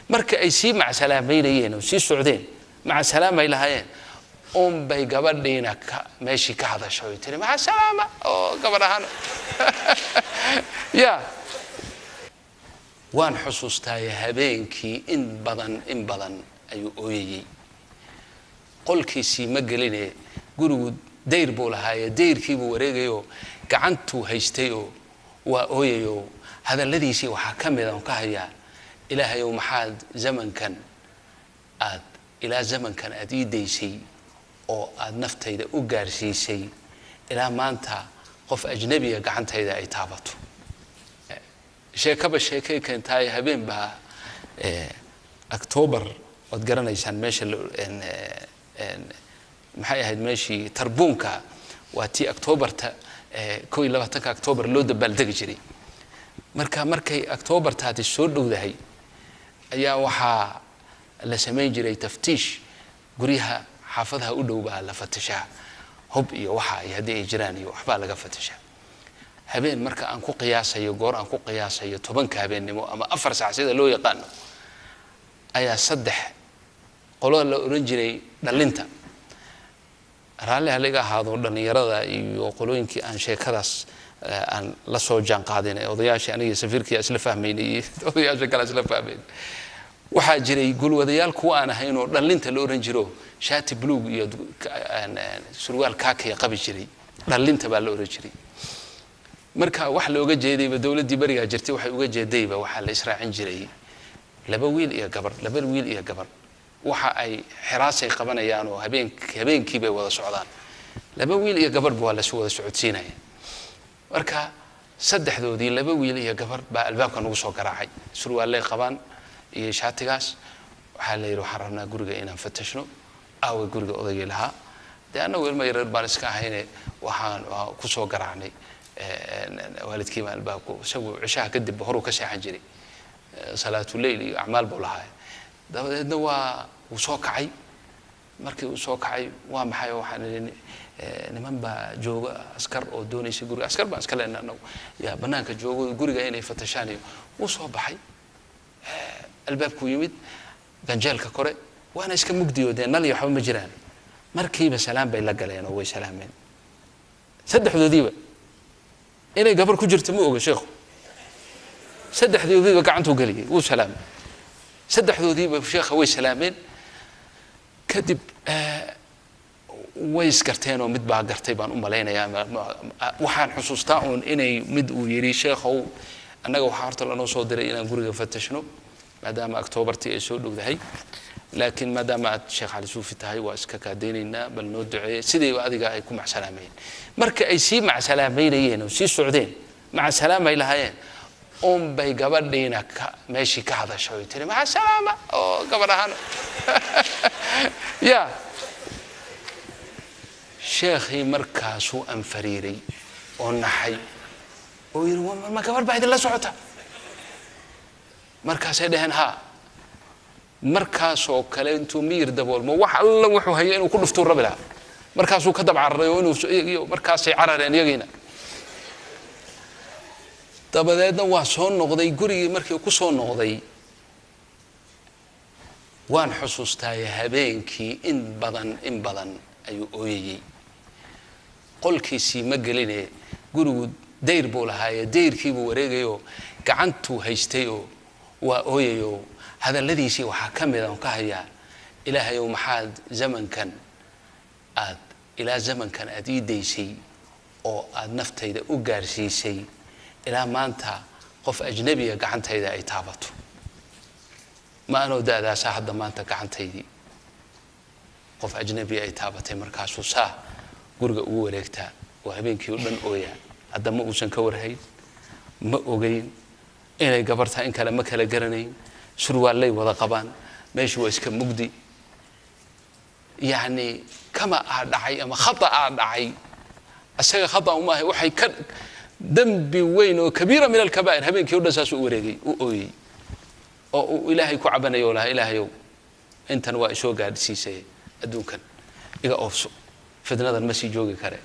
marka ay sii macsalaamaynayeen oo sii socdeen macsalaamay lahaayeen bay gabadhiina meeshii ka hadashay oo tiri macsalaama oo gabadhahan ya waan xusuustay habeenkii in badan ayuu ooyay qolkiisii ma gelinee gurigu dayr buu lahaayay dayrkii buu wareegayo gacantu haystay oo waa ooyayo hadalladiisii waxa kamid ah ka haya ilaahay oo maxaad zamankan aad ila zamankan aad ii deysay oo aad naftayda u gaarsiisay ila maanta qof ajnabi ah gacantayda ay taabato sheekaba sheekay keentay habeen ba October wad garanaysaan meesha maxay ahayd meeshii tarbuunka waa tii October-ta 22 October loo dabaaldegi jiray markay October taadi soo dhowdahay ayaa waxa la sameyn jiray taftiish guriyaha xaafadaha u dhow baa la fatishaa hub iyo waxa ay hadii ay jiraan iyo waxba laga fatishaa habeen marka aan ku qiyaasayo goor aan ku qiyaasayo 10 habeenimo ama 4 saac sida loo yaqaan ayaa saddex qolo la oran jiray dhalinta raalli haliga ahaado dhalinyarada iyo qolooyinkii aan sheekadaas aan la soo jaan qaadinay odayaashii aniga safiirkii isla fahmeynay odayaasha kala isla fahmeyn waxa jiray gulwadayaal kuwa aan ahayn oo dhalinta la oran jiro shaati blue iyo surwaal kaakay qabi jiray dhalinta baa la oran jiray marka wax looga jeedayba dawladii bariga jirtay waxay uga jeedayba waxa la israacin jiray laba wiil iyo gabar waxa ay xiraasay qabanayaan oo habeenkii bay wada socdaan laba wiil iyo gabar baa la soo wada socodsiinay marka saddexdoodii laba wiil iyo gabar baa albaabka nagu soo garaacay surwaalay qabaan iyo shaatigaas waxa la yiri waxaan rabnaa guriga inaan fatashno aw guriga odayga laha deena weel ma yareer baan iska ahaynay waxaan ku soo garaacnay waalidkii baa albaabku isagu cishaha kadib horu ka seexan jiray salaatu leyl iyo acmaal buu lahaay dabadeedna waa uu soo kacay markii uu soo kacay waa maxay waxaan niman baa jooga askar oo doonaysa guriga askar baan iska leenahay ya banaanka joogo guriga inay fatashaan uu soo baxay albaabku yimid ganjeelka kore waana iska mugdiyo nal iyo waxba ma jiraan markiiba salaam bay la galeen oo way salaameen saddexdoodiiba inay gabar ku jirto ma oga sheekhu saddexdoodiiba gacantu galiyay uu salaam saddexdoodiiba sheekha way salaameen kadib way iskarteen oo mid baa gartay baan u maleynayaa waxaan xusuustaa inay mid uu yiri sheekhow annaga waxa horta la noo soo diray inaan guriga fatashno maadaama October-tii ay soo dhowdahay laakiin maadaama Sheekh Ali Suufi tahay waa iska kaadeynayna bal noo duceeyay sidii adiga ay ku macsalaameen marka ay sii macsalaamaynayeen oo sii socdeen macsalaamay lahaayeen bay gabadhiina meeshii ka hadashay oo tiri macsalaama oo gabadhahan ya sheekhi markaasuu anfariiray oo naxay oo yiri ma gabar baa idin la socota markaas ay dhahan ha markaas oo kale intuu miir daboolmo wax alla wuxuu hayay inuu ku dhufto rabila markaasuu ka dabcaray oo inuu markaas ay carareen yagiina dabadeedna waa soo noqday gurigii markii ku soo noqday waan xusuustay habeenkii in badan ayuu ooyay qolkiisii ma gelinee gurigu dayr buu lahaayay dayrkii buu wareegayo gacantu haystay oo waa ooyayo hadalladiisii waxa kamid ah ka haya ilaahay oo maxaad zamankan aad ila zamankan aad ii deysay oo aad naftayda u gaarsiisay ila maanta qof ajnabi ah gacantayda ay taabato ma aanu daadaas hadda maanta gacantaydii qof ajnabi ay taabatay markaasuu saa guriga ugu wareegtaa oo habeenkii oo dhan ooya hadda ma uusan ka warhayn ma ogeyn inay gabarta in kale ma kala garanayn surwaalay wada qabaan meeshu waa iska mugdi yani kama dhacay ama khata dhacay asaga khata uma ahay waxay ka dambi weyn oo kabiira min al-kabaa'ir habeenkii oo dhasaas u wareegay oo ooyay oo ilaahay ku cabanayo laha ilaahayow intan waa isoo gaadhsiisay adduunkan iga oofso fidnadan ma sii joogi kare